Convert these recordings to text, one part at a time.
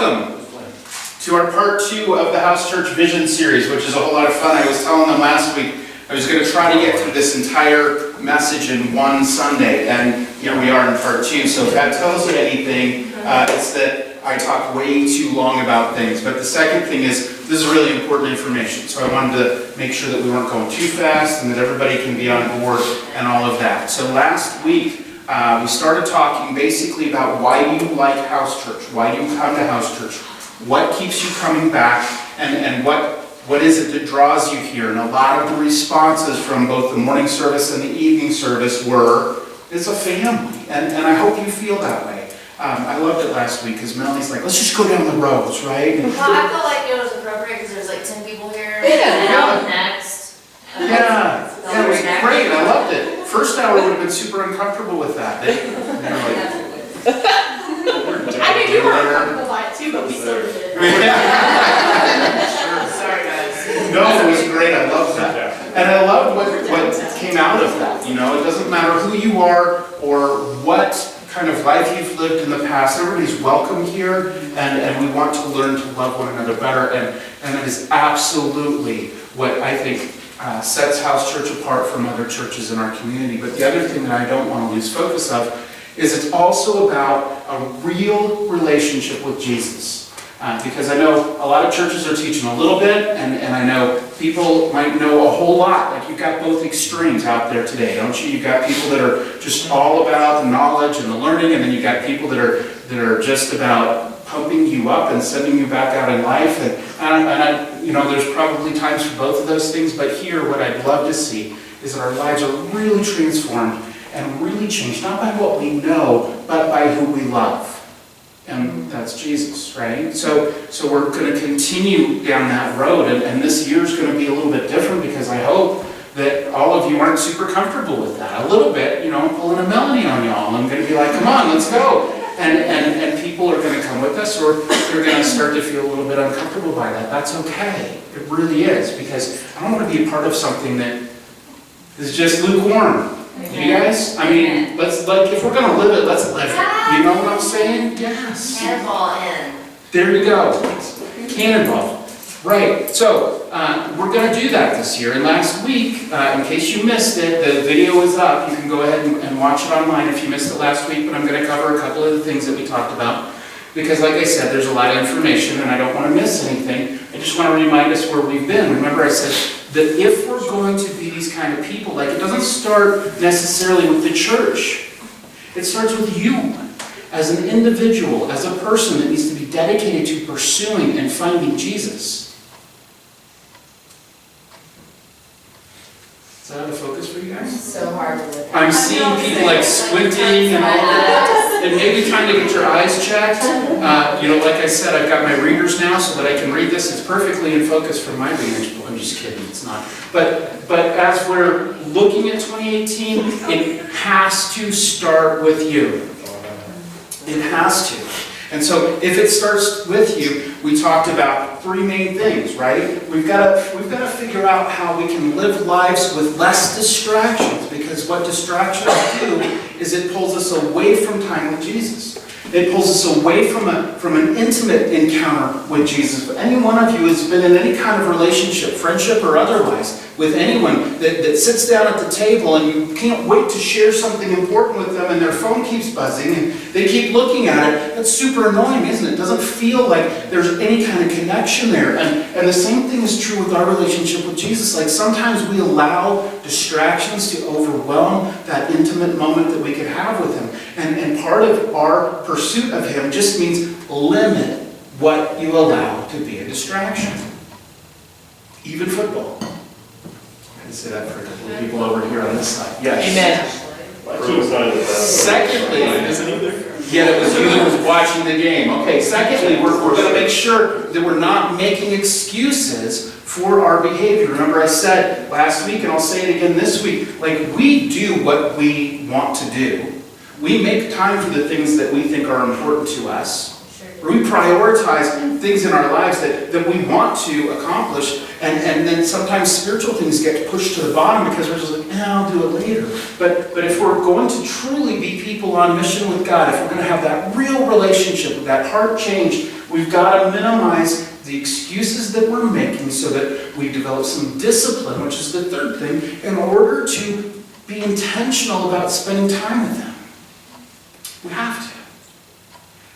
welcome to our part 2 of the House Church Vision series, which is a whole lot of fun. I was telling them last week I was going to try to get through this entire message in one Sunday, and here we are in part 2. So if that tells you anything, it's that I talk way too long about things. But the second thing is, this is really important information. So I wanted to make sure that we weren't going too fast and that everybody can be on board and all of that. So last week, we started talking basically about why you like house church, why you come to house church, what keeps you coming back, and what is it that draws you here. And a lot of the responses from both the morning service and the evening service were, it's a family, and I hope you feel that way. I loved it last week because Melanie's like, let's just go down the roads, right? Well, I felt like it was appropriate because there's like 10 people here. Yeah. And now next. Yeah, it was great. I loved it. First hour would have been super uncomfortable with that. They were like, I mean, you were uncomfortable by it too, but we still did it. Sorry, guys. no, it was great. I loved that. And I loved what came out of that. You know, it doesn't matter who you are or what kind of life you've lived in the past. Everybody's welcome here, and we want to learn to love one another better. And it is absolutely what I think sets House Church apart from other churches in our community. But the other thing that I don't want to lose focus of is it's also about a real relationship with Jesus. Because I know a lot of churches are teaching a little bit, and I know people might know a whole lot. Like, you've got both extremes out there today, don't you? You've got people that are just all about the knowledge and the learning, and then you've got people that are just about pumping you up and sending you back out in life. And you know, there's probably times for both of those things, but here what I'd love to see is that our lives are really transformed and really changed, not by what we know, but by who we love. And that's Jesus, right? So we're going to continue down that road, and this year's going to be a little bit different because I hope that all of you aren't super comfortable with that. A little bit, you know, I'm pulling a Melanie on y'all. I'm going to be like, come on, let's go. And people are going to come with us, or they're going to start to feel a little bit uncomfortable by that. That's okay. It really is, because I don't want to be a part of something that is just lukewarm. You guys? I mean, let's, like, if we're going to live it, let's live it. You know what I'm saying? Yes. Cannonball in. There you go. Cannonball. Right. So, we're going to do that this year. And last week, in case you missed it, the video is up. You can go ahead and watch it online if you missed it last week. But I'm going to cover a couple of the things that we talked about. Because like I said, there's a lot of information and I don't want to miss anything. I just want to remind us where we've been. Remember I said that if we're going to be these kind of people, like, it doesn't start necessarily with the church. It starts with you as an individual, as a person that needs to be dedicated to pursuing and finding Jesus. Is that out of focus for you guys? It's so hard to look at. I'm seeing people like squinting and all of that, and maybe trying to get your eyes checked. You know, like I said, I've got my readers now so that I can read this. It's perfectly in focus from my vantage point. I'm just kidding, it's not. But as we're looking at 2018, it has to start with you. It has to. And so if it starts with you, we talked about 3 main things, right? We've got to figure out how we can live lives with less distractions, because what distractions do is it pulls us away from time with Jesus. It pulls us away from an intimate encounter with Jesus. But any one of you who's been in any kind of relationship, friendship or otherwise, with anyone that sits down at the table and you can't wait to share something important with them and their phone keeps buzzing and they keep looking at it, that's super annoying, isn't it? It doesn't feel like there's any kind of connection there. And the same thing is true with our relationship with Jesus. Like, sometimes we allow distractions to overwhelm that intimate moment that we could have with Him. And part of our pursuit of Him just means limit what you allow to be a distraction. Even football. Say that for a couple of people over here on this side. Yes. Amen. Secondly, yeah, it was you that was watching the game. Okay, secondly, we're going to make sure that we're not making excuses for our behavior. Remember I said last week, and I'll say it again this week, like, we do what we want to do. We make time for the things that we think are important to us. We prioritize things in our lives that we want to accomplish, and then sometimes spiritual things get pushed to the bottom because we're just like, I'll do it later. But if we're going to truly be people on mission with God, if we're going to have that real relationship, that heart change We've got to minimize the excuses that we're making so that we develop some discipline, which is the third thing, in order to be intentional about spending time with them. We have to.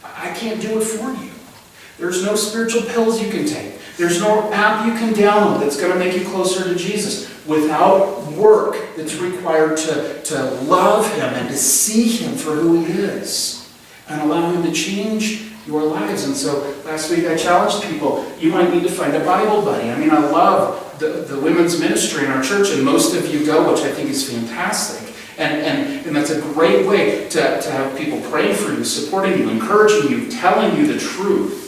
I can't do it for you. There's no spiritual pills you can take. There's no app you can download that's going to make you closer to Jesus without work that's required to love Him and to see Him for who He is and allow Him to change your lives. And so last week I challenged people, you might need to find a Bible buddy. I mean, I love the women's ministry in our church, and most of you go, which I think is fantastic. And that's a great way to have people praying for you, supporting you, encouraging you, telling you the truth,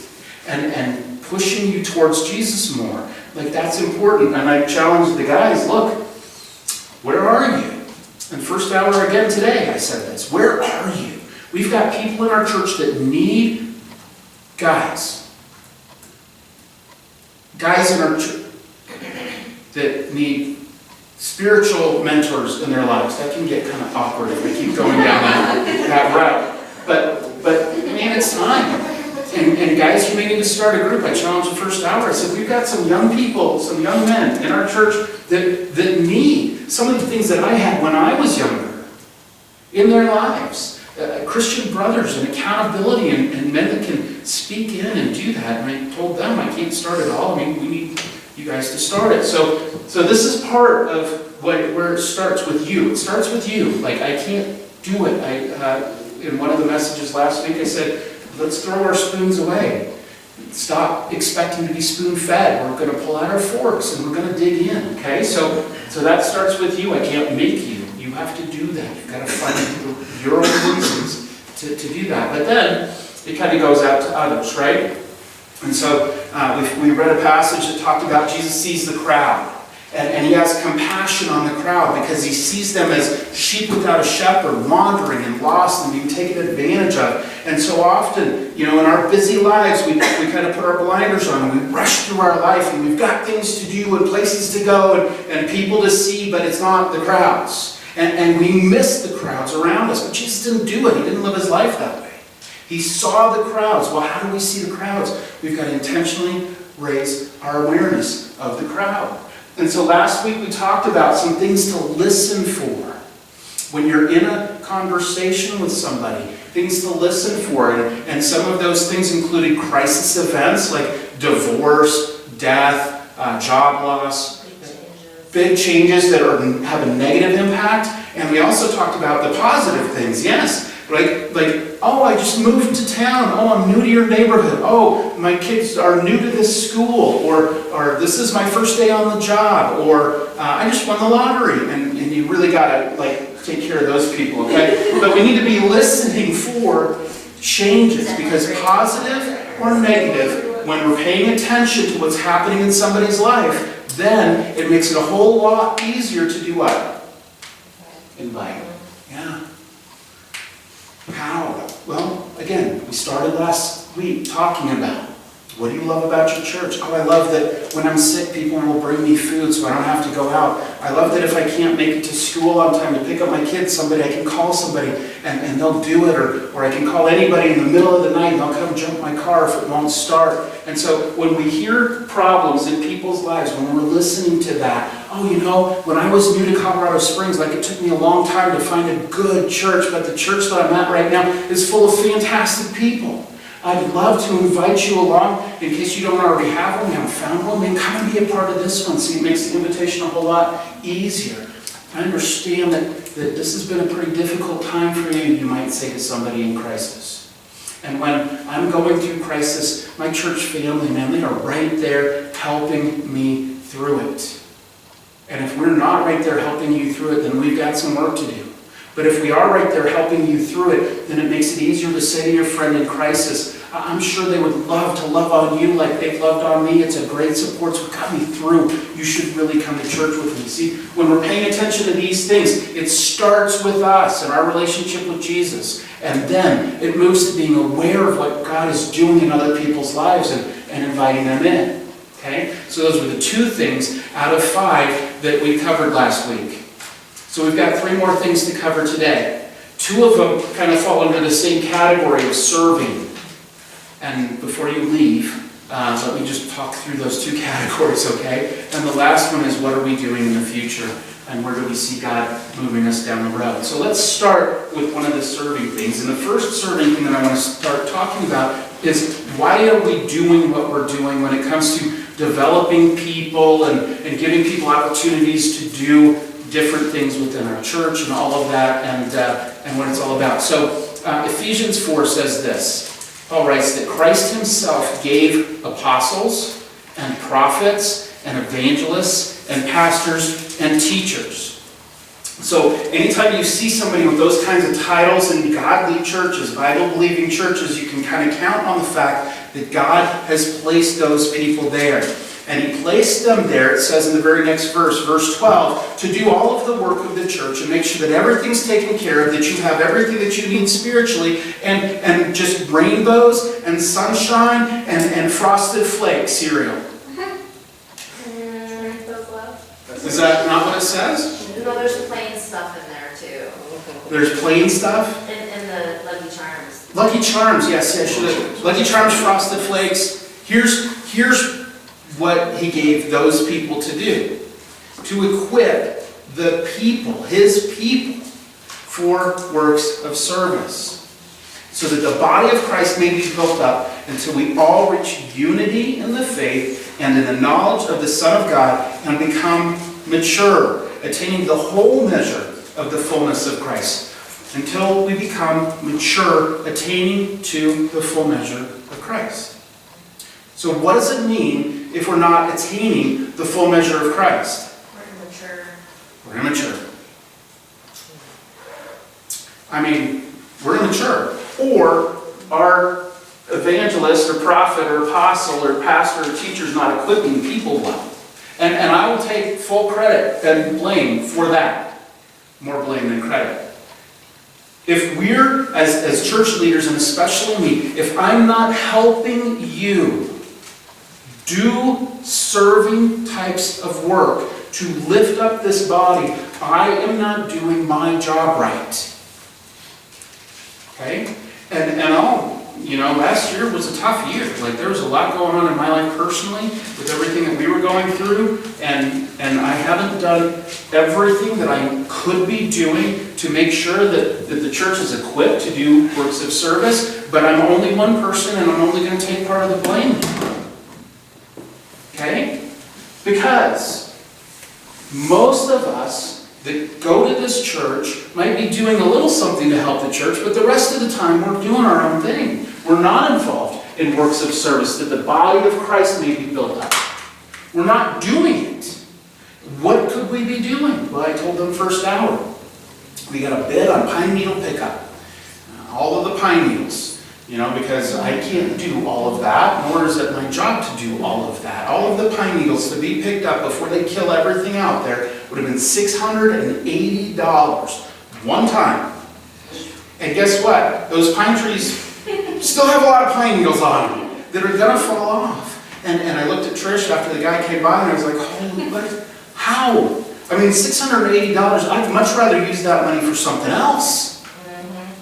and pushing you towards Jesus more. Like, that's important. And I challenge the guys, look, where are you? And first hour again today I said this. Where are you? We've got people in our church that need guys. Guys in our church that need spiritual mentors in their lives. That can get kind of awkward if we keep going down that route. But man, it's time. And guys, you may need to start a group. I challenged the first hour. I said, we've got some young people, some young men in our church that need some of the things that I had when I was younger in their lives. Christian brothers and accountability and men that can speak in and do that. And I told them, I can't start it all. I mean, we need you guys to start it. So this is part of where it starts with you. It starts with you. Like, I can't do it. In one of the messages last week, I said, let's throw our spoons away. Stop expecting to be spoon-fed. We're going to pull out our forks and we're going to dig in. Okay? So that starts with you. I can't make you. You have to do that. You've got to find your own reasons to do that. But then it kind of goes out to others, right? And so we read a passage that talked about Jesus sees the crowd. And He has compassion on the crowd because He sees them as sheep without a shepherd, wandering and lost and being taken advantage of. And so often, in our busy lives, we kind of put our blinders on and we rush through our life and we've got things to do and places to go and people to see, but it's not the crowds. And we miss the crowds around us. But Jesus didn't do it. He didn't live His life that way. He saw the crowds. Well, how do we see the crowds? We've got to intentionally raise our awareness of the crowd. And so last week we talked about some things to listen for. When you're in a conversation with somebody, things to listen for. And some of those things included crisis events like divorce, death, job loss, big changes that have a negative impact. And we also talked about the positive things, yes. Like, oh, I just moved to town. Oh, I'm new to your neighborhood. Oh, my kids are new to this school. Or this is my first day on the job. Or I just won the lottery. And you really got to take care of those people, okay? But we need to be listening for changes, because positive or negative, when we're paying attention to what's happening in somebody's life, then it makes it a whole lot easier to do what? Invite. Yeah. How? Well, again, we started last week talking about, what do you love about your church? Oh, I love that when I'm sick, people will bring me food so I don't have to go out. I love that if I can't make it to school on time to pick up my kids, I can call somebody and they'll do it. Or I can call anybody in the middle of the night and they'll come jump my car if it won't start. And so when we hear problems in people's lives, when we're listening to that, when I was new to Colorado Springs, it took me a long time to find a good church, but the church that I'm at right now is full of fantastic people. I'd love to invite you along. In case you don't already have one, you haven't found one, then come and be a part of this one. See, it makes the invitation a whole lot easier. I understand that this has been a pretty difficult time for you might say to somebody in crisis. And when I'm going through crisis, my church family, man, they are right there helping me through it. And if we're not right there helping you through it, then we've got some work to do. But if we are right there helping you through it, then it makes it easier to say to your friend in crisis, I'm sure they would love to love on you like they've loved on me. It's a great support. It's what got me through. You should really come to church with me. See, when we're paying attention to these things, it starts with us and our relationship with Jesus. And then it moves to being aware of what God is doing in other people's lives and inviting them in. Okay? So those were the 2 things out of 5 that we covered last week. So we've got 3 more things to cover today. 2 of them kind of fall under the same category of serving. And before you leave, let me just talk through those two categories, okay? And the last one is, what are we doing in the future? And where do we see God moving us down the road? So let's start with one of the serving things. And the first serving thing that I want to start talking about is, why are we doing what we're doing when it comes to developing people and giving people opportunities to do different things within our church and all of that, and what it's all about. So Ephesians 4 says this. Paul writes that Christ himself gave apostles and prophets and evangelists and pastors and teachers. So anytime you see somebody with those kinds of titles in godly churches, Bible-believing churches, you can kind of count on the fact that God has placed those people there. And he placed them there, it says in the very next verse, verse 12, to do all of the work of the church and make sure that everything's taken care of, that you have everything that you need spiritually, and just rainbows and sunshine and frosted flakes cereal. Is that not what it says? No, there's plain stuff in there too. There's plain stuff? In the Lucky Charms. Lucky Charms, yes, should have. Lucky Charms, Frosted Flakes. Here's what he gave those people to do. To equip the people, his people, for works of service. So that the body of Christ may be built up until we all reach unity in the faith and in the knowledge of the Son of God and become mature, attaining the whole measure of the fullness of Christ. Until we become mature, attaining to the full measure of Christ. So what does it mean if we're not attaining the full measure of Christ? We're immature. We're immature. I mean, we're immature. Or our evangelist or prophet or apostle or pastor or teacher is not equipping people well. And I will take full credit and blame for that. More blame than credit. If we're, as church leaders, and especially me, if I'm not helping you do serving types of work to lift up this body, I am not doing my job right. Okay? And last year was a tough year. Like, there was a lot going on in my life personally with everything that we were going through, and I haven't done everything that I could be doing to make sure that the church is equipped to do works of service, but I'm only one person and I'm only going to take part of the blame. Okay? Because most of us that go to this church might be doing a little something to help the church, but the rest of the time we're doing our own thing. We're not involved in works of service that the body of Christ may be built up. We're not doing it. What could we be doing? Well, I told them first hour. We got a bid on pine needle pickup. All of the pine needles. Because I can't do all of that, nor is it my job to do all of that. All of the pine needles to be picked up before they kill everything out there would have been $680 one time. And guess what? Those pine trees still have a lot of pine needles on them that are going to fall off. And I looked at Trish after the guy came by and I was like, holy, what? How? I mean, $680, I'd much rather use that money for something else.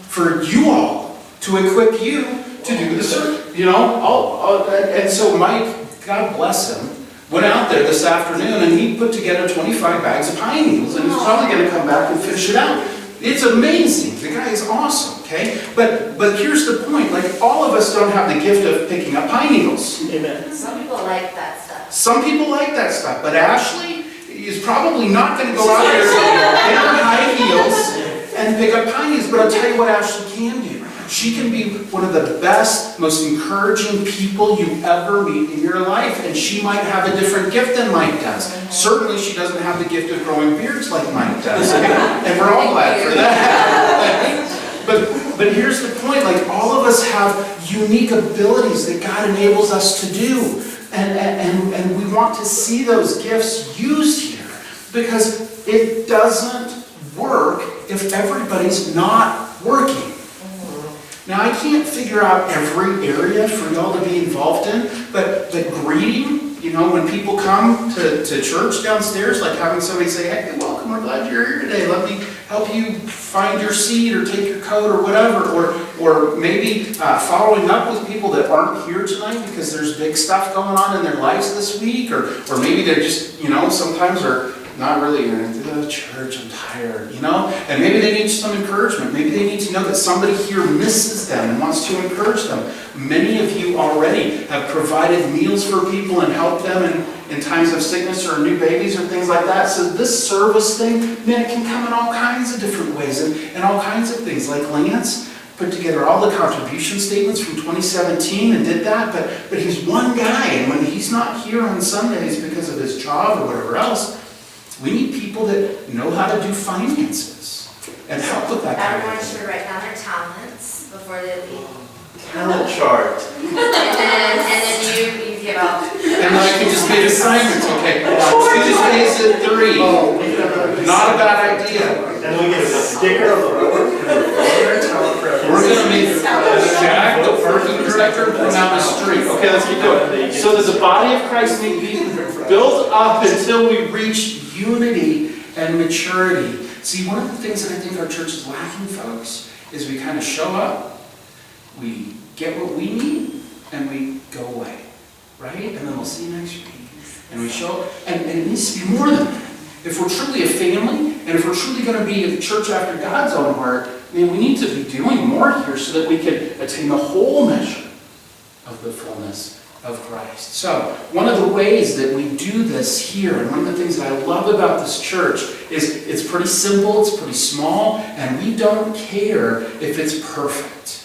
For you all. To equip you to do the service, and so Mike, God bless him, went out there this afternoon and he put together 25 bags of pine needles and he's probably going to come back and finish it out. It's amazing. The guy is awesome, okay? But here's the point, like, all of us don't have the gift of picking up pine needles. Amen. Some people like that stuff. Some people like that stuff, but Ashley is probably not going to go out there in her high heels and pick up pine needles, but I'll tell you what Ashley can do. She can be one of the best, most encouraging people you ever meet in your life. And she might have a different gift than Mike does. Certainly she doesn't have the gift of growing beards like Mike does. And we're all glad for that. But here's the point. Like, all of us have unique abilities that God enables us to do. And we want to see those gifts used here. Because it doesn't work if everybody's not working. Now, I can't figure out every area for y'all to be involved in, but greeting, when people come to church downstairs, like having somebody say, hey, welcome, we're glad you're here today. Let me help you find your seat or take your coat or whatever. Or maybe following up with people that aren't here tonight because there's big stuff going on in their lives this week. Or maybe they're just, sometimes are not really into the church, I'm tired, And maybe they need some encouragement. Maybe they need to know that somebody here misses them and wants to encourage them. Many of you already have provided meals for people and helped them in times of sickness or new babies or things like that. So this service thing, man, it can come in all kinds of different ways and all kinds of things. Like Lance put together all the contribution statements from 2017 and did that, but he's one guy, and when he's not here on Sundays because of his job or whatever else, we need people that know how to do finances and help with that kind of Everyone thing. should write down their talents before they leave. Talent chart. And then you give out. And then I can just make assignments, okay? Tuesdays at 3. Not a bad idea. And then we get a sticker of the board. We're gonna make Jack the parking director from down the street. Okay, let's keep going. So that the body of Christ may be built up until we reach unity and maturity. See, one of the things that I think our church is lacking, folks, is we kind of show up, we get what we need, and we go away, right? And then we'll see you next week. And we show up, and it needs to be more than that. If we're truly a family, and if we're truly going to be a church after God's own heart, we need to be doing more here so that we can attain the whole measure of the fullness of Christ. So, one of the ways that we do this here, and one of the things that I love about this church, is it's pretty simple, it's pretty small, and we don't care if it's perfect.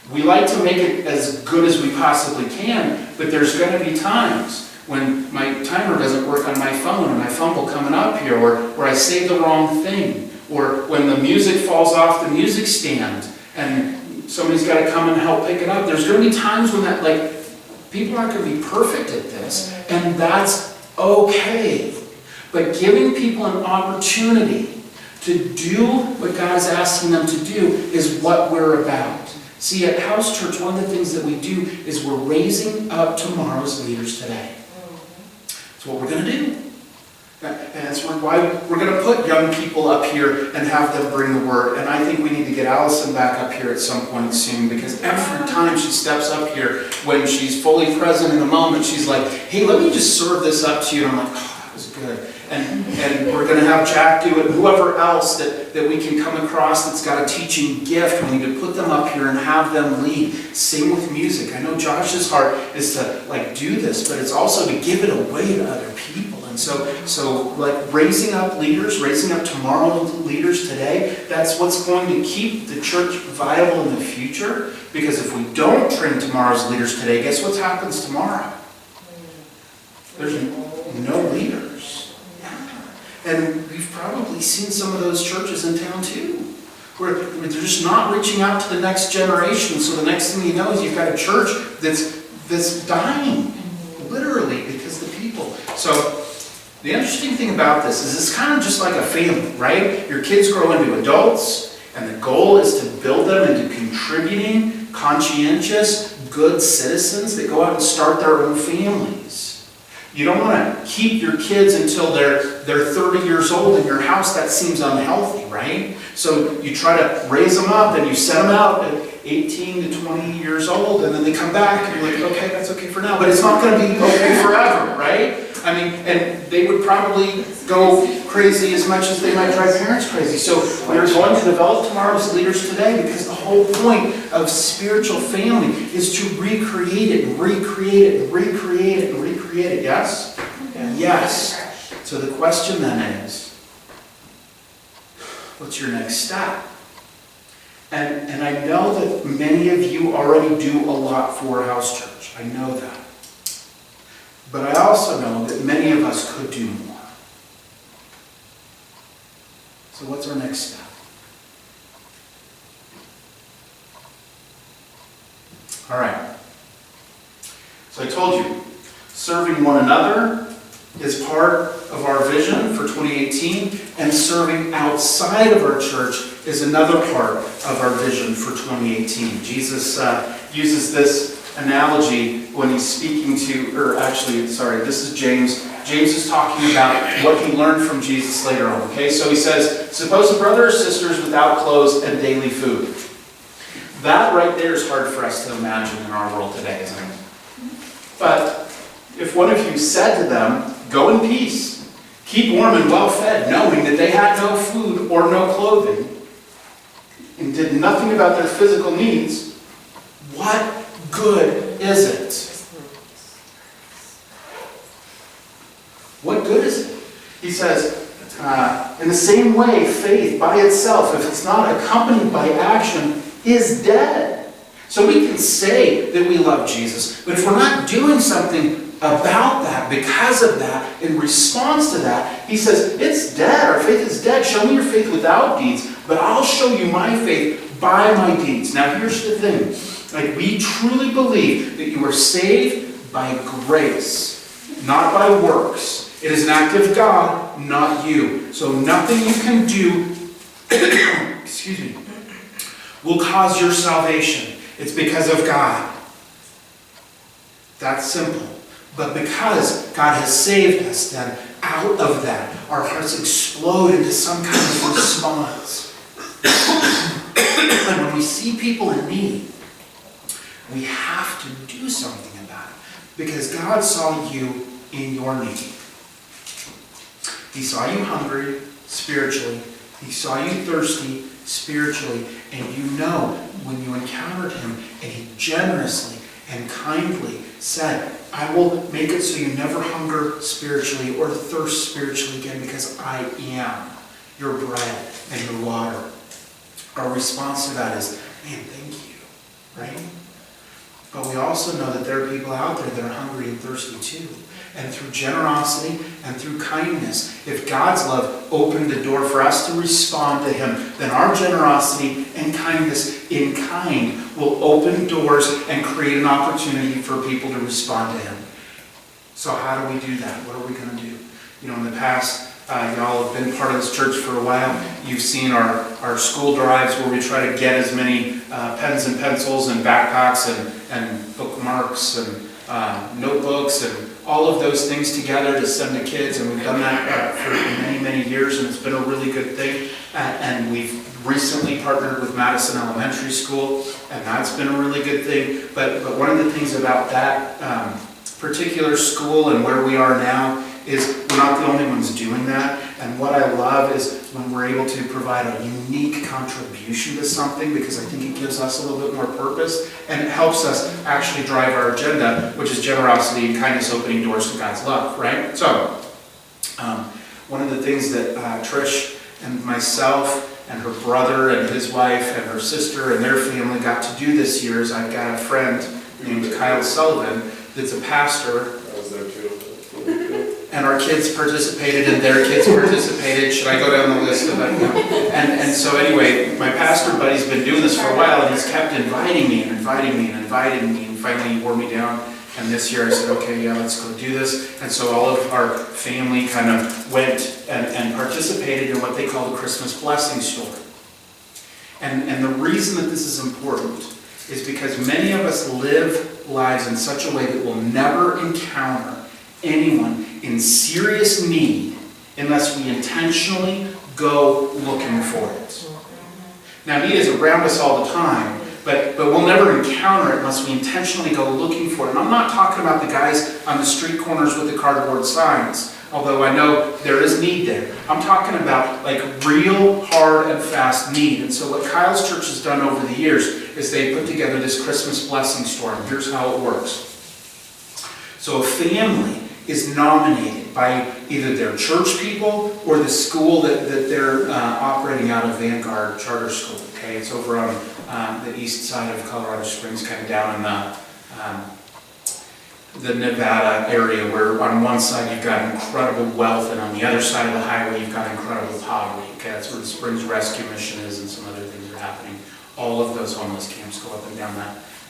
We like to make it as good as we possibly can, but there's going to be times when my timer doesn't work on my phone and I fumble coming up here, or I say the wrong thing, or when the music falls off the music stand and somebody's got to come and help pick it up. There's going to be times when people aren't going to be perfect at this, and that's okay. But giving people an opportunity to do what God is asking them to do is what we're about. See, at House Church, one of the things that we do is we're raising up tomorrow's leaders today. That's what we're going to do. And that's why we're going to put young people up here and have them bring the word. And I think we need to get Allison back up here at some point soon, because every time she steps up here, when she's fully present in the moment, she's like, hey, let me just serve this up to you. And I'm like, oh, that was good. And we're going to have Jack do it, and whoever else that we can come across that's got a teaching gift, we need to put them up here and have them lead. Sing with music. I know Josh's heart is to do this, but it's also to give it away to other people. And so raising up leaders, raising up tomorrow's leaders today, that's what's going to keep the church viable in the future. Because if we don't train tomorrow's leaders today, guess what happens tomorrow? There's no leaders. And we've probably seen some of those churches in town too, where they're just not reaching out to the next generation. So the next thing you know is you've got a church that's dying, literally, because the people. So the interesting thing about this is it's kind of just like a family, right? Your kids grow into adults, and the goal is to build them into contributing, conscientious, good citizens that go out and start their own families. You don't want to keep your kids until they're 30 years old in your house. That seems unhealthy, right? So you try to raise them up and you set them out at 18 to 20 years old, and then they come back and you're like, okay, that's okay for now, but it's not going to be okay forever, right? I mean, and they would probably go crazy as much as they might drive parents crazy. So we're going to develop tomorrow's leaders today, because the whole point of spiritual family is to recreate it, and recreate it, and recreate it, and recreate it. Yes? Yes. So the question then is, what's your next step? And I know that many of you already do a lot for House Church. I know that. But I also know that many of us could do more. So what's our next step? All right. So I told you, serving one another, is part of our vision for 2018, and serving outside of our church is another part of our vision for 2018. Jesus uses this analogy when he's speaking to, this is James. James is talking about what he learned from Jesus later on, okay? So he says, suppose a brother or sister is without clothes and daily food. That right there is hard for us to imagine in our world today, isn't it? But if one of you said to them, go in peace, keep warm and well fed, knowing that they had no food or no clothing, and did nothing about their physical needs, what good is it? What good is it? He says, in the same way, faith by itself, if it's not accompanied by action, is dead. So we can say that we love Jesus, but if we're not doing something about that, because of that, in response to that, he says, it's dead. Our faith is dead. Show me your faith without deeds, but I'll show you my faith by my deeds. Now here's the thing. Like, we truly believe that you are saved by grace, not by works. It is an act of God, not you. So nothing you can do, excuse me, will cause your salvation. It's because of God. That's simple. But because God has saved us, then out of that, our hearts explode into some kind of response. And when we see people in need, we have to do something about it. Because God saw you in your need. He saw you hungry spiritually. He saw you thirsty spiritually. And you know when you encountered him and he generously and kindly said, I will make it so you never hunger spiritually or thirst spiritually again, because I am your bread and your water. Our response to that is, man, thank you, right? But we also know that there are people out there that are hungry and thirsty too. And through generosity and through kindness, if God's love opened the door for us to respond to him, then our generosity and kindness in kind will open doors and create an opportunity for people to respond to him. So how do we do that? What are we going to do? You know, in the past, y'all have been part of this church for a while. You've seen our school drives where we try to get as many pens and pencils and backpacks and bookmarks and notebooks and all of those things together to send to kids, and we've done that for many, many years, and it's been a really good thing. And we've recently partnered with Madison Elementary School, and that's been a really good thing. But one of the things about that particular school and where we are now is we're not the only ones doing that. And what I love is when we're able to provide a unique contribution to something, because I think it gives us a little bit more purpose and it helps us actually drive our agenda, which is generosity and kindness opening doors to God's love, right? So, one of the things that Trish and myself and her brother and his wife and her sister and their family got to do this year is I've got a friend named Kyle Sullivan that's a pastor. I was there too. And our kids participated and their kids participated. Should I go down the list of that? No. And so anyway, my pastor buddy's been doing this for a while, and he's kept inviting me, and finally he wore me down. And this year I said, okay, yeah, let's go do this. And so all of our family kind of went and participated in what they call the Christmas blessing story. And the reason that this is important is because many of us live lives in such a way that we'll never encounter anyone in serious need unless we intentionally go looking for it. Now, need is around us all the time, but we'll never encounter it unless we intentionally go looking for it. And I'm not talking about the guys on the street corners with the cardboard signs, although I know there is need there. I'm talking about like real hard and fast need. And so what Kyle's church has done over the years is they put together this Christmas blessing story. And here's how it works. So a family is nominated by either their church people or the school that they're operating out of, Vanguard Charter School. Okay, it's over on the east side of Colorado Springs, kind of down in the Nevada area, where on one side you've got incredible wealth, and on the other side of the highway you've got incredible poverty. Okay, that's where the Springs Rescue Mission is, and some other things are happening. All of those homeless camps go up and down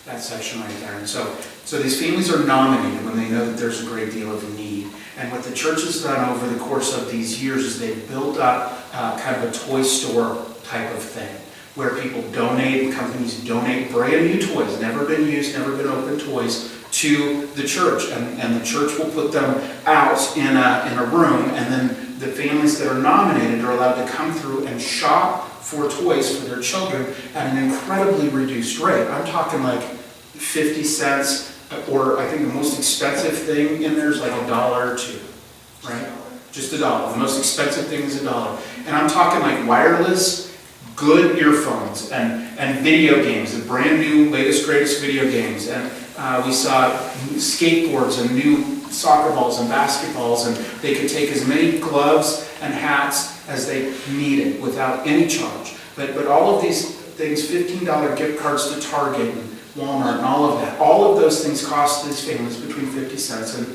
that section right there. And so these families are nominated when they know that there's a great deal of need. And what the church has done over the course of these years is they've built up kind of a toy store type of thing, where people donate, companies donate brand new toys, never been used, never been opened toys, to the church. And the church will put them out in a room, and then the families that are nominated are allowed to come through and shop for toys for their children at an incredibly reduced rate. I'm talking like 50 cents, or I think the most expensive thing in there is like $1 or $2, right? Just $1. The most expensive thing is $1. And I'm talking like wireless, good earphones, and video games, the brand new, latest, greatest video games. And we saw skateboards and new soccer balls and basketballs, and they could take as many gloves and hats as they needed without any charge. But all of these things, $15 gift cards to Target and Walmart and all of those things cost these families between 50 cents and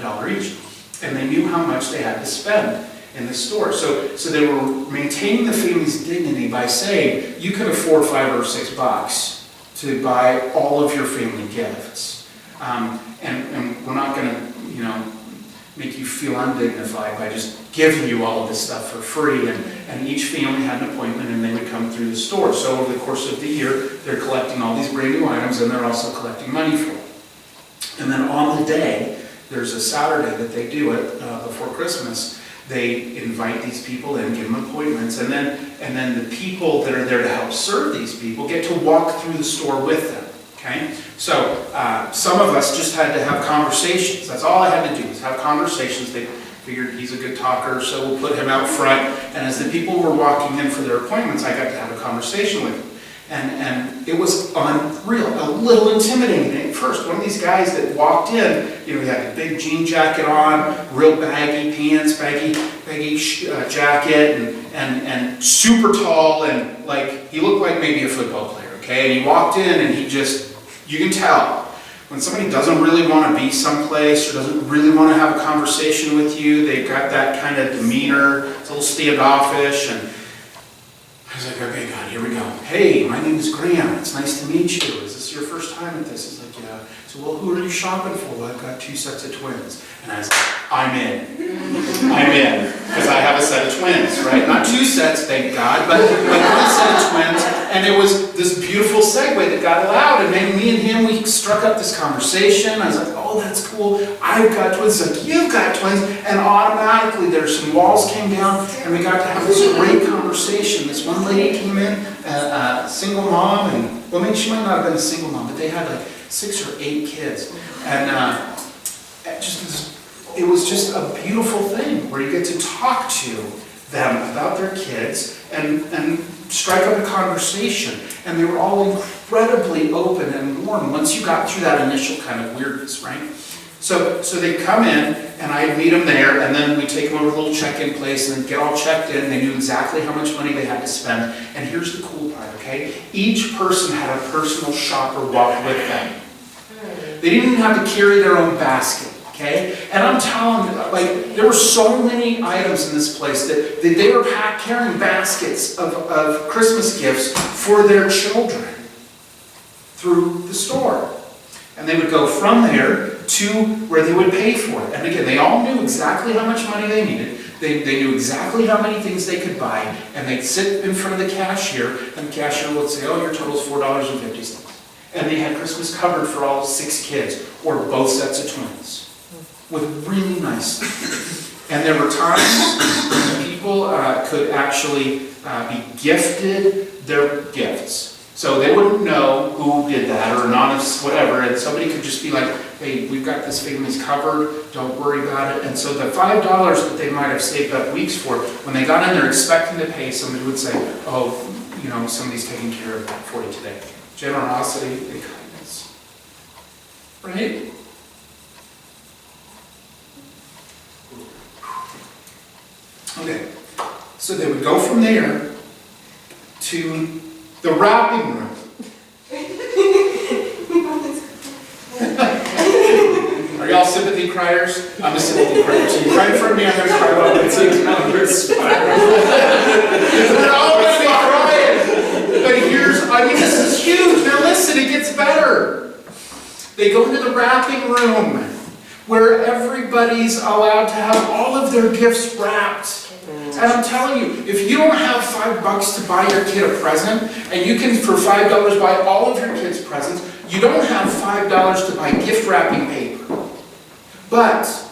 $1 each. And they knew how much they had to spend in the store. So they were maintaining the family's dignity by saying, you can afford $5 or $6 to buy all of your family gifts. And we're not going to, make you feel undignified by just giving you all of this stuff for free. And each family had an appointment, and they would come through the store. So over the course of the year, they're collecting all these brand new items, and they're also collecting money for it. And then on the day, there's a Saturday that they do it before Christmas. They invite these people in, give them appointments, and then the people that are there to help serve these people get to walk through the store with them. Okay? So some of us just had to have conversations. That's all I had to do was have conversations. They figured he's a good talker, so we'll put him out front. And as the people were walking in for their appointments, I got to have a conversation with them. And it was unreal, a little intimidating at first. One of these guys that walked in, he had a big jean jacket on, real baggy pants, baggy jacket, and super tall, and like he looked like maybe a football player. Okay, and he walked in, and you can tell when somebody doesn't really want to be someplace or doesn't really want to have a conversation with you. They've got that kind of demeanor. It's a little standoffish, and I was like, okay, God, here we go. Hey, my name is Graham. It's nice to meet you. Is this your first time at this? He's like, yeah. So, well, who are you shopping for? Well, I've got 2 sets of twins. And I was like, I'm in. I'm in. Because I have a set of twins, right? Not 2 sets, thank God, but 1 set of twins. And it was this beautiful segue that got allowed. And then me and him, we struck up this conversation. I was like, oh, that's cool. I've got twins. He's like, you've got twins. And automatically, there's some walls came down, and we got to have this great conversation. This one lady came in, a single mom, and well, maybe she might not have been a single mom, but they had like 6 or 8 kids. And it was just a beautiful thing where you get to talk to them about their kids and strike up a conversation. And they were all incredibly open and warm once you got through that initial kind of weirdness, right? So they come in, and I meet them there, and then we take them over to a little check-in place and get all checked in. They knew exactly how much money they had to spend. And here's the cool part, okay? Each person had a personal shopper walk with them. They didn't even have to carry their own basket, okay? And I'm telling you, like, there were so many items in this place that they were carrying baskets of Christmas gifts for their children through the store. And they would go from there to where they would pay for it. And again, they all knew exactly how much money they needed. They knew exactly how many things they could buy. And they'd sit in front of the cashier, and the cashier would say, oh, your total's $4.50. And they had Christmas covered for all 6 kids, or both sets of twins, with really nice stuff. And there were times when people could actually be gifted their gifts. So they wouldn't know who did that, or anonymous, whatever, and somebody could just be like, hey, we've got this family's covered, don't worry about it. And so the $5 that they might have saved up weeks for, when they got in there expecting to pay, somebody would say, oh, somebody's taking care of that for you today. Generosity and kindness. Right? Okay, so they would go from there to the wrapping room. Are y'all sympathy criers? I'm a sympathy crier. So you cry in front of me, I'm going to cry about it. They're all going to be crying. But this is huge. Now listen, and it gets better. They go into the wrapping room where everybody's allowed to have all of their gifts wrapped. And I'm telling you, if you don't have $5 to buy your kid a present, and you can for $5 buy all of your kids' presents, you don't have $5 to buy gift wrapping paper. But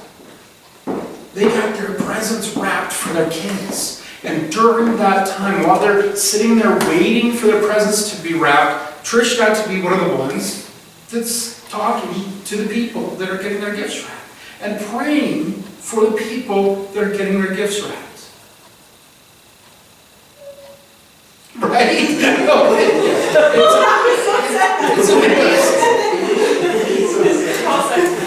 they got their presents wrapped for their kids. And during that time, while they're sitting there waiting for their presents to be wrapped, Trish got to be one of the ones that's talking to the people that are getting their gifts wrapped and praying for the people that are getting their gifts wrapped. Right? It's amazing.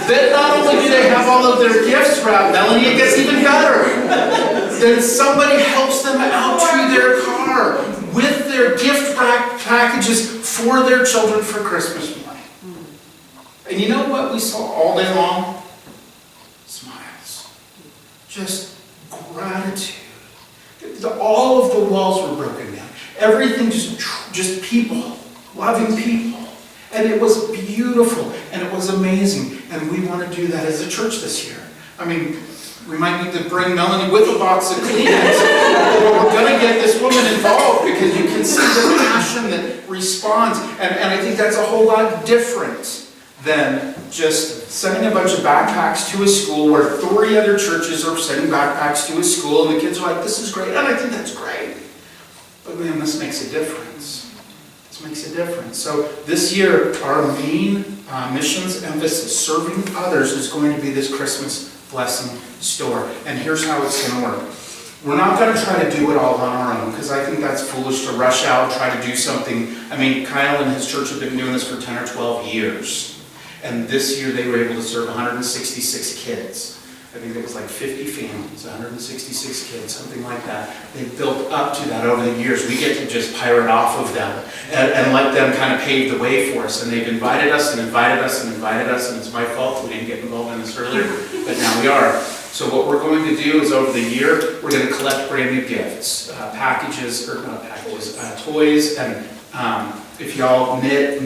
That not only do they have all of their gifts wrapped, Melanie, it gets even better. Then somebody helps them out to their car with their gift wrap packages for their children for Christmas morning. And you know what we saw all day long? Smiles. Just gratitude. All of the walls were broken down. Everything just people, loving people. And it was beautiful, and it was amazing. And we want to do that as a church this year. I mean, we might need to bring Melanie with a box of Kleenex. But we're going to get this woman involved because you can see the passion that responds. And I think that's a whole lot different than just sending a bunch of backpacks to a school where 3 other churches are sending backpacks to a school, and the kids are like, this is great, and I think that's great. But man, this makes a difference. This makes a difference. So this year, our main missions emphasis, serving others, is going to be this Christmas blessing store. And here's how it's going to work. We're not going to try to do it all on our own, because I think that's foolish to rush out and try to do something. I mean, Kyle and his church have been doing this for 10 or 12 years. And this year they were able to serve 166 kids. I think it was like 50 families, 166 kids, something like that. They've built up to that over the years. We get to just pirate off of them and let them kind of pave the way for us. And they've invited us and invited us and invited us, and it's my fault we didn't get involved in this earlier, but now we are. So what we're going to do is over the year, we're going to collect brand new gifts, packages, or not packages, toys, and if y'all knit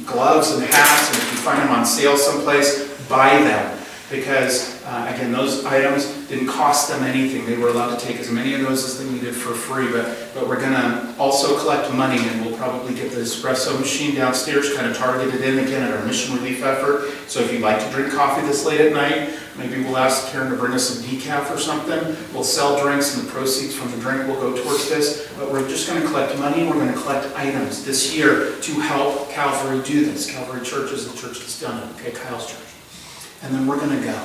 gloves and hats, and if you find them on sale someplace, buy them. Because, again, those items didn't cost them anything. They were allowed to take as many of those as they needed for free. But we're going to also collect money, and we'll probably get the espresso machine downstairs kind of targeted in again at our mission relief effort. So if you'd like to drink coffee this late at night, maybe we'll ask Karen to bring us some decaf or something. We'll sell drinks, and the proceeds from the drink will go towards this. But we're just going to collect money, and we're going to collect items this year to help Calvary do this. Calvary Church is the church that's done it, okay, Kyle's church. And then we're going to go.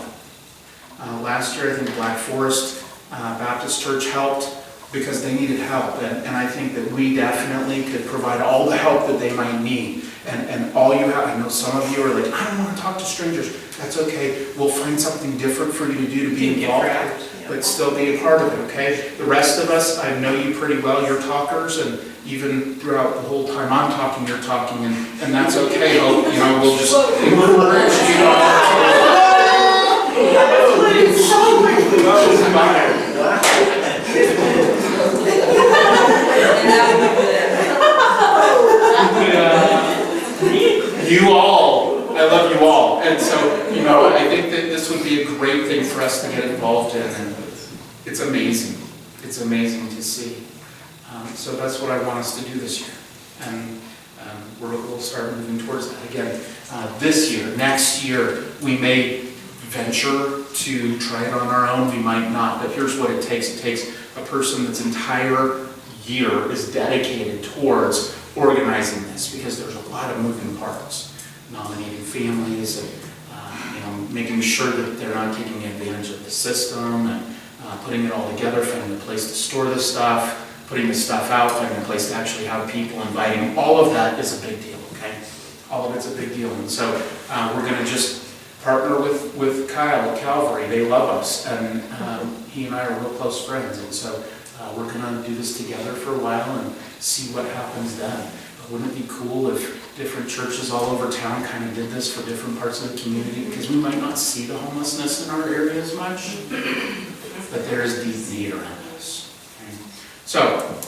Last year, I think Black Forest Baptist Church helped because they needed help. And I think that we definitely could provide all the help that they might need. And all you have, I know some of you are like, I don't want to talk to strangers. That's okay. We'll find something different for you to do to be involved, but still be a part of it, okay? The rest of us, I know you pretty well. You're talkers, and even throughout the whole time I'm talking, you're talking, and that's okay. We'll just encourage you. You all, I love you all. And so, I think that this would be a great thing for us to get involved in, and it's amazing. It's amazing to see. So that's what I want us to do this year. And we'll start moving towards that again. This year, next year, we may venture to try it on our own. We might not, but here's what it takes. It takes a person that's entire year is dedicated towards organizing this, because there's a lot of moving parts. Nominating families, and making sure that they're not taking advantage of the system, and putting it all together, finding a place to store the stuff, putting the stuff out, finding a place to actually have people, inviting. All of that is a big deal, okay? All of it's a big deal. And so we're going to just partner with Kyle at Calvary. They love us, and he and I are real close friends, and so we're going to do this together for a while and see what happens then. But wouldn't it be cool if different churches all over town kind of did this for different parts of the community? Because we might not see the homelessness in our area as much, but there is deep need around us. Okay? So,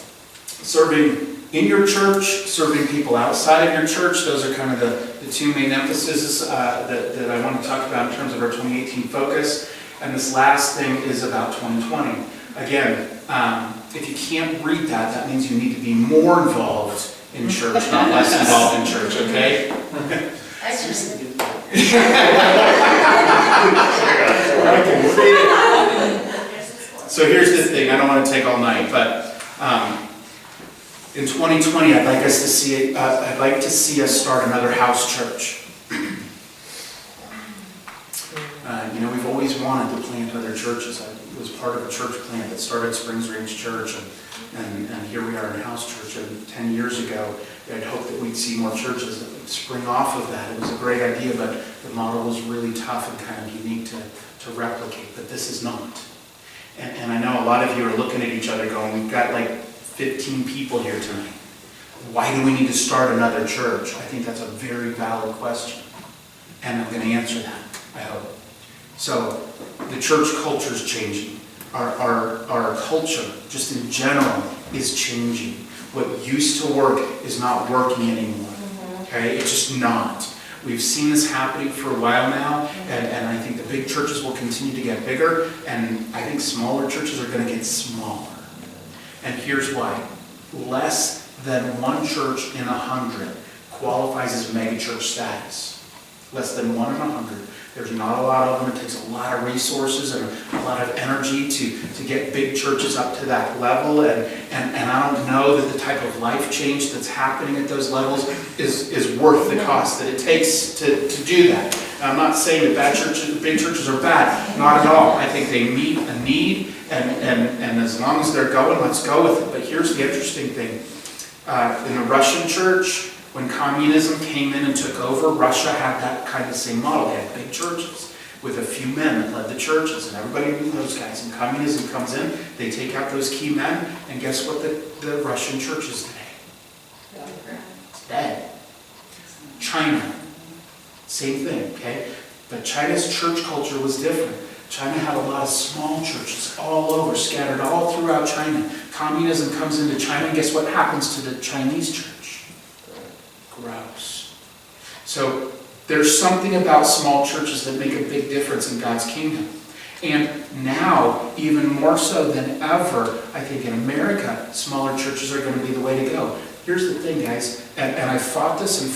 serving in your church, serving people outside of your church. Those are kind of the two main emphases that I want to talk about in terms of our 2018 focus. And this last thing is about 2020. Again, if you can't read that, that means you need to be more involved in church, not less involved in church, okay? So here's the thing, I don't want to take all night, but in 2020, I'd like to see us start another house church. We've always wanted to plant other churches. I was part of a church plant that started Springs Range Church, and here we are in House Church. And 10 years ago, I'd hoped that we'd see more churches that would spring off of that. It was a great idea, but the model was really tough and kind of unique to replicate, but this is not. And I know a lot of you are looking at each other going, we've got like 15 people here tonight. Why do we need to start another church? I think that's a very valid question. And I'm going to answer that, I hope. So, the church culture is changing. Our culture, just in general, is changing. What used to work is not working anymore. Okay? It's just not. We've seen this happening for a while now, and I think the big churches will continue to get bigger, and I think smaller churches are going to get smaller. And here's why. Less than one church in 100 qualifies as megachurch status. Less than 1 in 100. There's not a lot of them. It takes a lot of resources and a lot of energy to get big churches up to that level. And I don't know that the type of life change that's happening at those levels is worth the cost that it takes to do that. And I'm not saying that big churches are bad. Not at all. I think they meet a need, and as long as they're going, let's go with it. But here's the interesting thing. In the Russian church, when communism came in and took over, Russia had that kind of same model. They had big churches with a few men that led the churches, and everybody knew those guys. And communism comes in, they take out those key men, and guess what the Russian church is today? It's dead. China, same thing, okay? But China's church culture was different. China had a lot of small churches all over, scattered all throughout China. Communism comes into China, and guess what happens to the Chinese church? Gross. So there's something about small churches that make a big difference in God's kingdom. And now, even more so than ever, I think in America, smaller churches are going to be the way to go. Here's the thing, guys, and I fought this and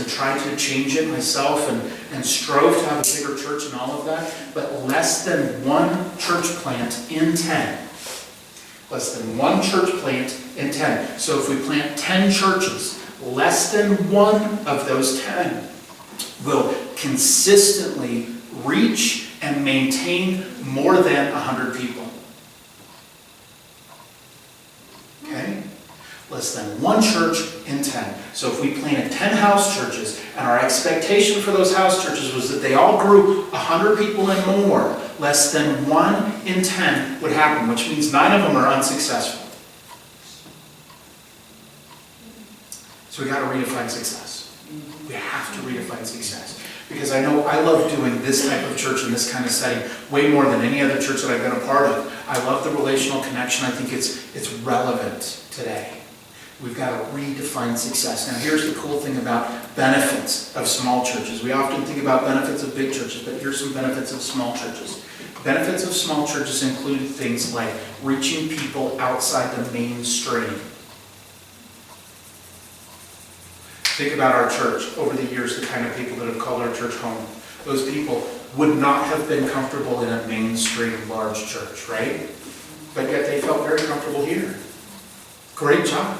tried to change it myself and strove to have a bigger church and all of that, but less than one church plant in 10. Less than one church plant in 10. So if we plant 10 churches, less than one of those 10 will consistently reach and maintain more than 100 people. Okay? Less than one church in 10. So if we planted 10 house churches, and our expectation for those house churches was that they all grew 100 people and more, less than 1 in 10 would happen, which means 9 of them are unsuccessful. So we got to redefine success. We have to redefine success. Because I know I love doing this type of church in this kind of setting way more than any other church that I've been a part of. I love the relational connection. I think it's relevant today. We've got to redefine success. Now here's the cool thing about benefits of small churches. We often think about benefits of big churches, but here's some benefits of small churches. Benefits of small churches include things like reaching people outside the mainstream. Think about our church over the years, the kind of people that have called our church home. Those people would not have been comfortable in a mainstream large church, right? But yet they felt very comfortable here. Great job.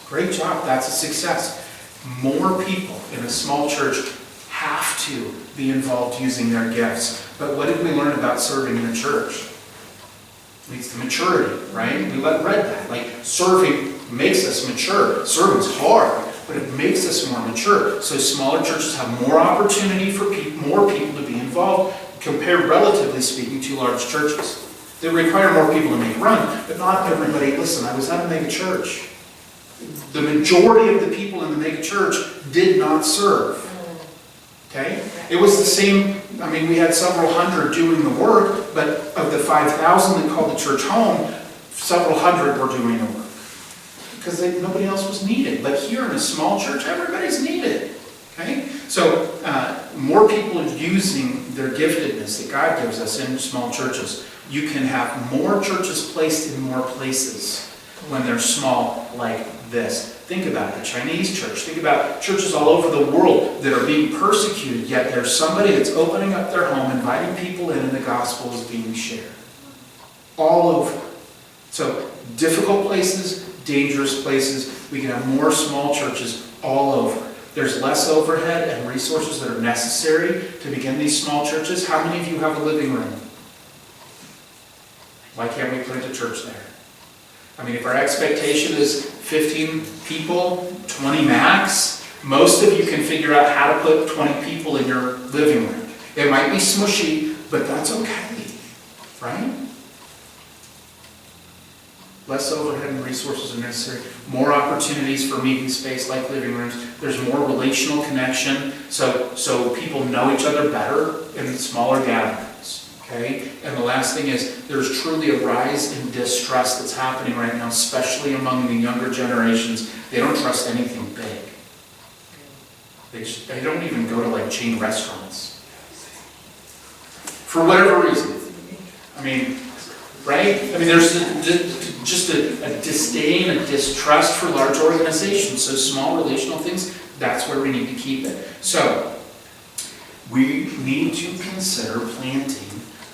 Great job. That's a success. More people in a small church have to be involved using their gifts. But what did we learn about serving in the church? It leads to maturity, right? We read that. Like, serving makes us mature. Serving's hard, but it makes us more mature. So smaller churches have more opportunity for more people to be involved compared, relatively speaking, to large churches. They require more people to make run, but not everybody. Listen, I was at a mega church. The majority of the people in the mega church did not serve. Okay? It was the same. I mean, we had several hundred doing the work, but of the 5,000 that called the church home, several hundred were doing the work. because nobody else was needed. But here in a small church, everybody's needed. Okay? So more people are using their giftedness that God gives us in small churches. You can have more churches placed in more places when they're small like this. Think about it, the Chinese church. Think about churches all over the world that are being persecuted, yet there's somebody that's opening up their home, inviting people in, and the gospel is being shared. All over. So, difficult places, dangerous places. We can have more small churches all over. There's less overhead and resources that are necessary to begin these small churches. How many of you have a living room? Why can't we plant a church there? I mean, if our expectation is 15 people, 20 max, most of you can figure out how to put 20 people in your living room. It might be smushy, but that's okay, right? Less overhead and resources are necessary. More opportunities for meeting space like living rooms. There's more relational connection, so people know each other better in smaller gatherings. Okay? And the last thing is, there's truly a rise in distrust that's happening right now, especially among the younger generations. They don't trust anything big. They don't even go to like chain restaurants. For whatever reason. I mean, right? I mean, there's just a disdain, a distrust for large organizations. So small relational things, that's where we need to keep it. So, we need to consider planting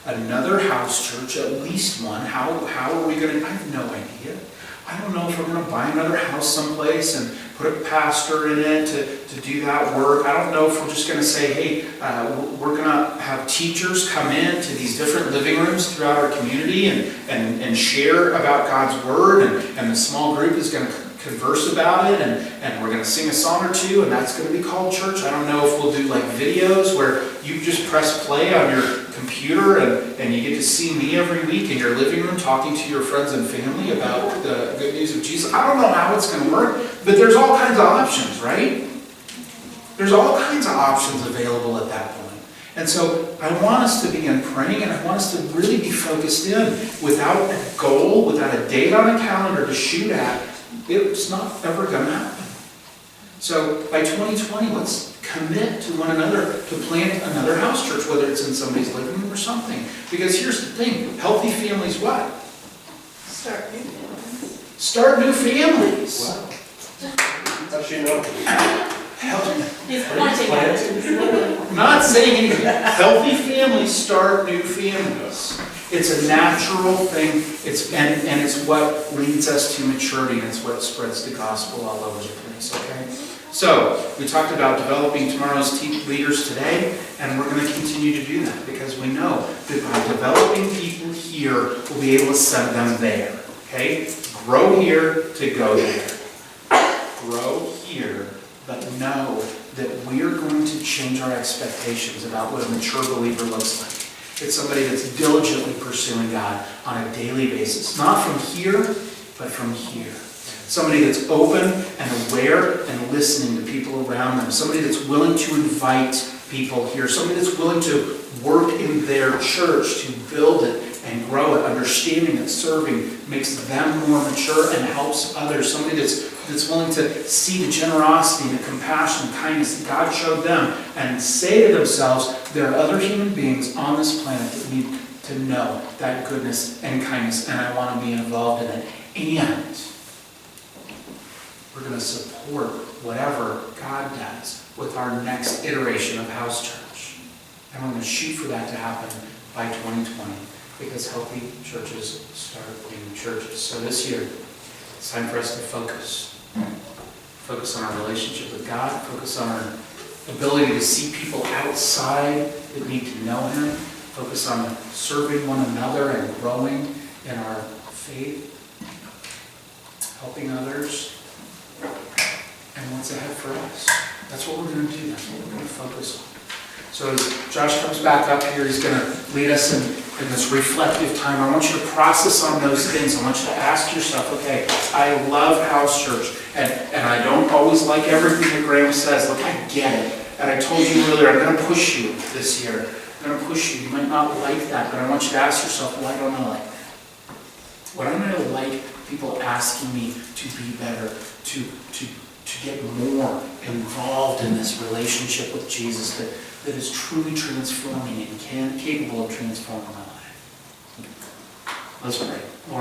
another house church, at least one. How are we going to, I have no idea. I don't know if we're going to buy another house someplace and put a pastor in it to do that work. I don't know if we're just going to say, hey, we're going to have teachers come in to these different living rooms throughout our community and share about God's Word, and the small group is going to converse about it, and we're going to sing a song or two, and that's going to be called church. I don't know if we'll do like videos where you just press play on your computer and you get to see me every week in your living room talking to your friends and family about the good news of Jesus. I don't know how it's going to work, but there's all kinds of options, right? There's all kinds of options available at that point. And so I want us to begin praying, and I want us to really be focused in. Without a goal, without a date on a calendar to shoot at, it's not ever going to happen. So by 2020, let's commit to one another to plant another house church, whether it's in somebody's living room or something. Because here's the thing, healthy families what? Start new families. Start new families. Wow. How's she know? He's pointing at it. I'm not saying anything. Healthy families start new families. It's a natural thing. And it's what leads us to maturity, and it's what spreads the gospel all over the place. Okay. So we talked about developing tomorrow's leaders today, and we're going to continue to do that because we know that by developing people here, we'll be able to send them there. Okay. Grow here to go there. Grow here, but know that we are going to change our expectations about what a mature believer looks like. It's somebody that's diligently pursuing God on a daily basis. Not from here, but from here. Somebody that's open and aware and listening to people around them. Somebody that's willing to invite people here. Somebody that's willing to work in their church to build it and grow it, understanding that serving makes them more mature and helps others. Somebody that's willing to see the generosity, the compassion, the kindness that God showed them and say to themselves, there are other human beings on this planet that need to know that goodness and kindness, and I want to be involved in it. And we're going to support whatever God does with our next iteration of House Church. And we're going to shoot for that to happen by 2020 because healthy churches start being churches. So this year, it's time for us to focus. Focus on our relationship with God. Focus on our ability to see people outside that need to know Him. Focus on serving one another and growing in our faith. Helping others. And what's ahead for us. That's what we're going to do. That's what we're going to focus on. So as Josh comes back up here, he's going to lead us in this reflective time. I want you to process on those things. I want you to ask yourself, okay, I love House Church, and I don't always like everything that Graham says. Look, I get it. And I told you earlier, I'm going to push you this year. I'm going to push you. You might not like that, but I want you to ask yourself, why don't I like that? What am I like people asking me to be better, to get more involved in this relationship with Jesus that is truly transforming and capable of transforming my life. Let's pray. Lord,